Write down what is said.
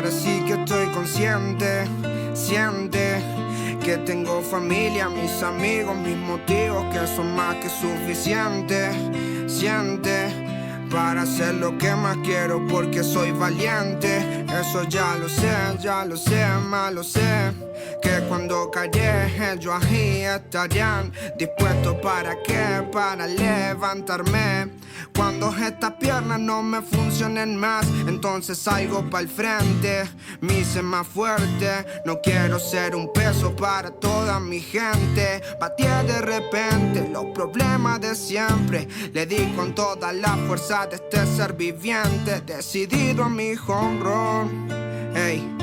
Ahora sí que estoy consciente, siente que tengo familia, mis amigos, mis motivos que son más que suficientes. Siente para hacer lo que más quiero porque soy valiente. Eso ya lo sé, más lo sé. Que cuando callé ellos ahí estarían dispuestos para qué, para levantarme. Cuando estas piernas no me funcionen más, entonces salgo pa'l frente, me hice más fuerte. No quiero ser un peso para toda mi gente. Batí de repente los problemas de siempre. Le di con toda la fuerza de este ser viviente, decidido a mi home run. Hey,